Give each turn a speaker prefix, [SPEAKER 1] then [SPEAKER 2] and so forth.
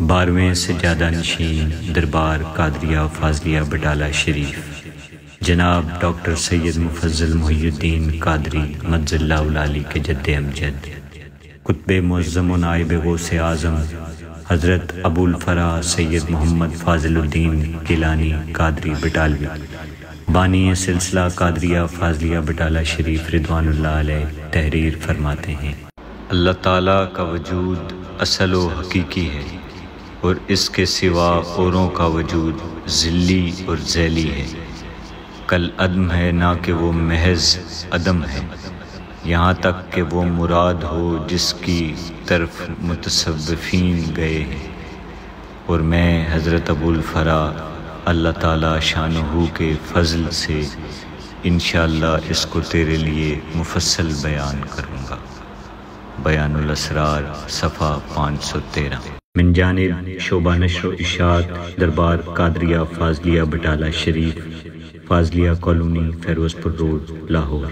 [SPEAKER 1] 12ویں سجادہ نشین دربار قادریہ فاضلیہ بٹالہ شریف جناب ڈاکٹر سید مفضل محی الدین قادری مجز اللہ العالی کے جد امجد، قطب معظم و نائب غوث اعظم حضرت ابو الفرا سید محمد فاضل الدین گیلانی قادری بٹالوی، بانی سلسلہ قادریہ فاضلیہ بٹالہ شریف رضوان اللہ علیہ تحریر فرماتے ہیں: اللہ تعالیٰ کا وجود اصل و حقیقی ہے اور اس کے سوا اوروں کا وجود ذلی اور ذیلی ہے، کل عدم ہے نہ کہ وہ محض عدم ہے، یہاں تک کہ وہ مراد ہو جس کی طرف متصوفین گئے ہیں، اور میں حضرت ابو الفرا اللہ تعالیٰ شانہ کے فضل سے انشاءاللہ اس کو تیرے لیے مفصل بیان کروں گا۔ بیان الاسرار صفحہ 513 من جانب شعبہ نشر و اشاعت دربار قادریہ فاضلیہ بٹالہ شریف، فاضلیہ کالونی، فیروز پور روڈ، لاہور۔